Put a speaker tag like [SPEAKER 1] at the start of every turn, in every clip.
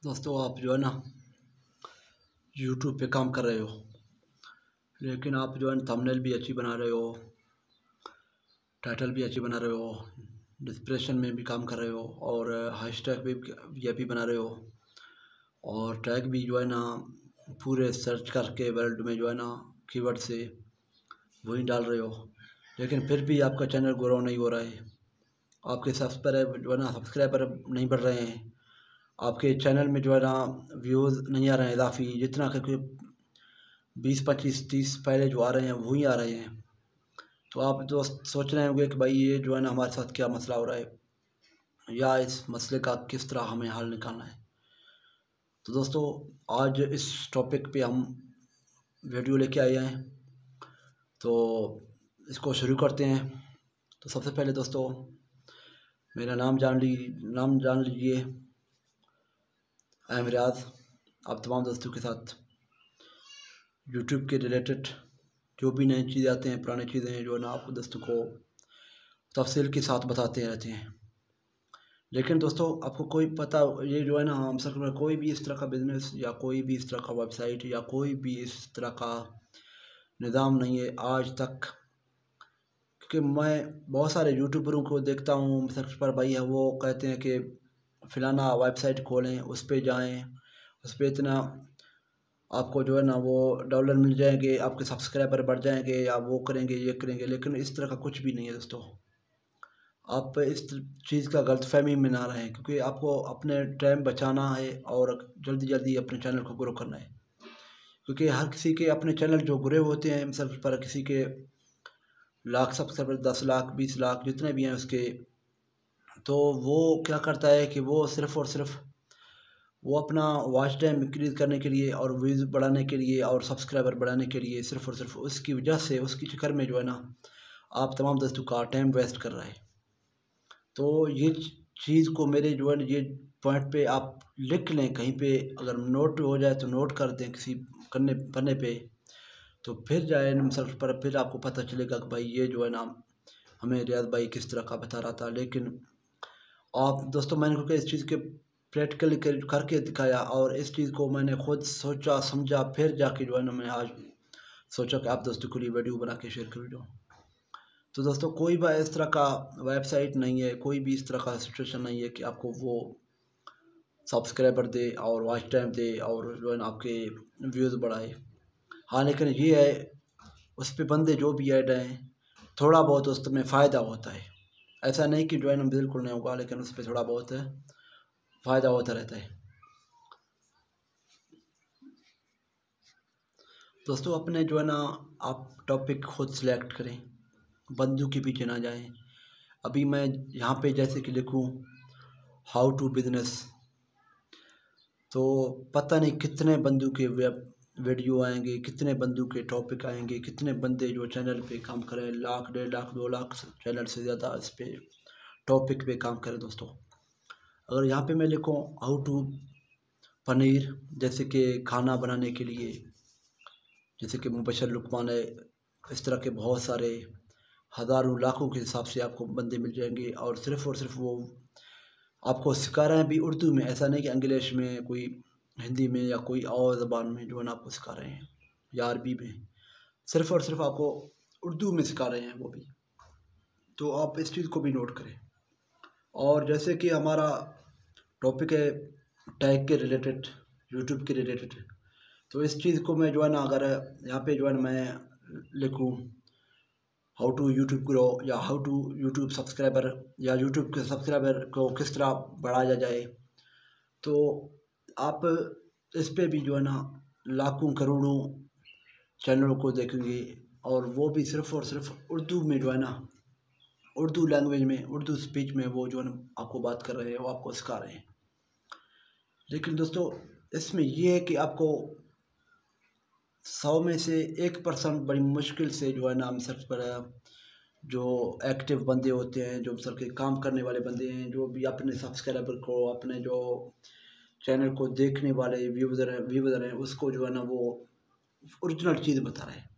[SPEAKER 1] दोस्तों आप जो है ना यूट्यूब पे काम कर रहे हो, लेकिन आप जो है थंबनेल भी अच्छी बना रहे हो, टाइटल भी अच्छी बना रहे हो, डिस्क्रिप्शन में भी काम कर रहे हो और हैशटैग भी ये भी बना रहे हो और टैग भी जो है ना पूरे सर्च करके वर्ल्ड में जो है ना कीवर्ड से वही डाल रहे हो, लेकिन फिर भी आपका चैनल ग्रो नहीं हो रहा है। आपके सब्सक्राइबर जो है ना नहीं बढ़ रहे हैं। आपके चैनल में जो है ना व्यूज़ नहीं आ रहे हैं इजाफी, जितना क्योंकि 20 25 30 पहले जो आ रहे हैं वही आ रहे हैं। तो आप दोस्त सोच रहे होंगे कि भाई ये जो है ना हमारे साथ क्या मसला हो रहा है या इस मसले का किस तरह हमें हल निकालना है। तो दोस्तों आज इस टॉपिक पे हम वीडियो लेके आए हैं, तो इसको शुरू करते हैं। तो सबसे पहले दोस्तों मेरा नाम जान लीजिए। आई एम रियाज। आप तमाम दोस्तों के साथ यूट्यूब के रिलेटेड जो भी नई चीज़ें आते हैं, पुरानी चीज़ें हैं, जो है ना आपको दोस्तों को तफसील के साथ बताते रहते हैं। लेकिन दोस्तों आपको कोई पता ये जो है ना हम सब कोई भी इस तरह का बिज़नेस या कोई भी इस तरह का वेबसाइट या कोई भी इस तरह का निज़ाम नहीं है आज तक, क्योंकि मैं बहुत सारे यूट्यूबरों को देखता हूँ सर्च पर भाई है, वो कहते हैं कि फ़लाना वेबसाइट खोलें, उस पर जाएँ, उस पर इतना आपको जो है ना वो डॉलर मिल जाएंगे, आपके सब्सक्राइबर बढ़ जाएंगे या वो करेंगे ये करेंगे, लेकिन इस तरह का कुछ भी नहीं है दोस्तों। आप इस चीज़ का गलतफहमी में ना रहें, क्योंकि आपको अपने टाइम बचाना है और जल्दी जल्दी अपने चैनल को ग्रो करना है। क्योंकि हर किसी के अपने चैनल जो ग्रो होते हैं सब पर, किसी के लाख सब्सक्राइबर 10 लाख 20 लाख जितने भी हैं उसके, तो वो क्या करता है कि वो सिर्फ़ और सिर्फ वो अपना वॉच टाइम इंक्रीज़ करने के लिए और व्यूज़ बढ़ाने के लिए और सब्सक्राइबर बढ़ाने के लिए सिर्फ़ और सिर्फ उसकी वजह से, उसके चक्कर में जो है ना आप तमाम दोस्तों का टाइम वेस्ट कर रहा है। तो ये चीज़ को मेरे जो है ये पॉइंट पे आप लिख लें, कहीं पे अगर नोट हो जाए तो नोट कर दें किसी करने पन्ने पे, तो फिर जाए सर्च पर, फिर आपको पता चलेगा कि भाई ये जो है ना हमें रियाज भाई किस तरह का बता रहा था। लेकिन आप दोस्तों मैंने क्योंकि इस चीज़ के प्रैक्टिकली करके दिखाया और इस चीज़ को मैंने खुद सोचा समझा, फिर जाके जो है ना मैं आज सोचा कि आप दोस्तों के लिए वीडियो बना के शेयर कर दूँ। तो दोस्तों कोई भी इस तरह का वेबसाइट नहीं है, कोई भी इस तरह का सिचुएशन नहीं है कि आपको वो सब्सक्राइबर दे और वॉच टाइम दे और जो है ना आपके व्यूज़ बढ़ाए। हाँ, लेकिन ये है उस पर बंदे जो भी ऐड हैं थोड़ा बहुत उसमें फ़ायदा होता है। ऐसा नहीं कि जो है ना बिल्कुल नहीं होगा, लेकिन उस पर थोड़ा बहुत फ़ायदा होता रहता है। दोस्तों अपने जो है ना आप टॉपिक खुद सिलेक्ट करें, बंदूक के पीछे ना जाएं। अभी मैं यहाँ पे जैसे कि लिखूँ हाउ टू बिजनेस, तो पता नहीं कितने बंदू के वीडियो आएंगे, कितने बंदू के टॉपिक आएंगे, कितने बंदे जो चैनल पे काम करें, लाख 1.5 लाख 2 लाख चैनल से ज़्यादा इस पे टॉपिक पे काम करें। दोस्तों अगर यहाँ पे मैं लिखूँ हाउ टू पनीर, जैसे कि खाना बनाने के लिए, जैसे कि मुबशर लुकमान है, इस तरह के बहुत सारे हज़ारों लाखों के हिसाब से आपको बंदे मिल जाएंगे और सिर्फ़ वो आपको सिखा रहे हैं भी उर्दू में, ऐसा नहीं कि इंग्लिश में, कोई हिंदी में या कोई और ज़बान में जो है ना आपको सिखा रहे हैं या अरबी में, सिर्फ़ और सिर्फ आपको उर्दू में सिखा रहे हैं वो भी। तो आप इस चीज़ को भी नोट करें। और जैसे कि हमारा टॉपिक है टैग के रिलेटेड, यूट्यूब के रिलेटेड, तो इस चीज़ को मैं जो है ना अगर यहाँ पे जो है ना मैं लिखूँ हाउ टू यूट्यूब ग्रो या हाउ टू यूट्यूब सब्सक्राइबर या यूट्यूब के सब्सक्राइबर को किस तरह बढ़ाया जाए, तो आप इस पे भी जो है ना लाखों करोड़ों चैनलों को देखेंगे और वो भी सिर्फ़ और सिर्फ उर्दू में जो है ना, उर्दू लैंग्वेज में, उर्दू स्पीच में वो जो है ना आपको बात कर रहे हैं, वो आपको सिखा रहे हैं। लेकिन दोस्तों इसमें ये है कि आपको 100 में से 1% बड़ी मुश्किल से जो है ना हम सर्च पर जो एक्टिव बंदे होते हैं, जो सर के काम करने वाले बंदे हैं, जो भी अपने सब्सक्राइबर को, अपने जो चैनल को देखने वाले व्यूज़र हैं उसको जो है ना वो ओरिजिनल चीज़ बता रहे हैं।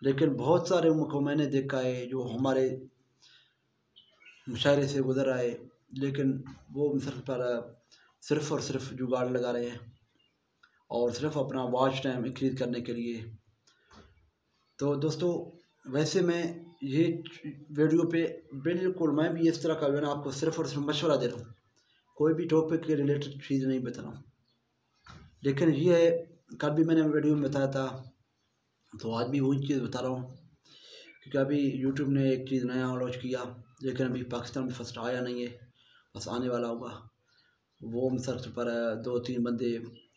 [SPEAKER 1] लेकिन बहुत सारे को मैंने देखा है जो हमारे मुशायरे से गुजर आए, लेकिन वो सर पर सिर्फ़ और सिर्फ जुगाड़ लगा रहे हैं और सिर्फ अपना वॉच टाइम इंक्रीज़ करने के लिए। तो दोस्तों वैसे मैं ये वीडियो पे बिल्कुल मैं भी इस तरह का जो है ना आपको सिर्फ और सिर्फ मशवरा दे रहा हूँ, कोई भी टॉपिक के रिलेटेड चीज़ नहीं बता रहा हूँ। लेकिन ये है, कल भी मैंने वीडियो में बताया था, तो आज भी वही चीज़ बता रहा हूँ, क्योंकि अभी यूट्यूब ने एक चीज़ नया लॉन्च किया, लेकिन अभी पाकिस्तान में फर्स्ट आया नहीं है, बस आने वाला होगा। वो सर्च पर 2-3 बंदे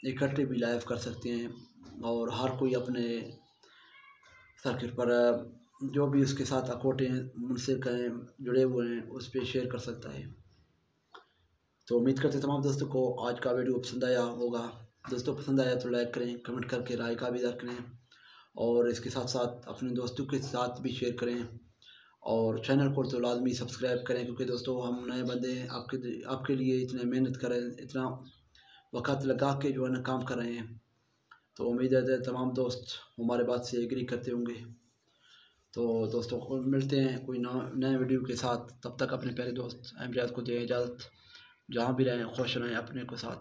[SPEAKER 1] इकट्ठे भी लाइव कर सकते हैं और हर कोई अपने सर्किट पर जो भी उसके साथ अकोटे मुनसर करें जुड़े हुए हैं उस पर शेयर कर सकता है। तो उम्मीद करते तमाम दोस्तों को आज का वीडियो पसंद आया होगा। दोस्तों पसंद आया तो लाइक करें, कमेंट करके राय का भी दर्ज करें और इसके साथ साथ अपने दोस्तों के साथ भी शेयर करें और चैनल को तो लाजमी सब्सक्राइब करें, क्योंकि दोस्तों हम नए बंदे आपके लिए इतने मेहनत करें, इतना वक़्त लगा के जो है ना काम कर रहे हैं। तो उम्मीद है तमाम दोस्त हमारे बात से एग्री करते होंगे। तो दोस्तों को मिलते हैं कोई नए वीडियो के साथ, तब तक अपने प्यारे दोस्त अहमजाद को दें इजाज़त। जहाँ भी रहें खुश रहें अपने को साथ।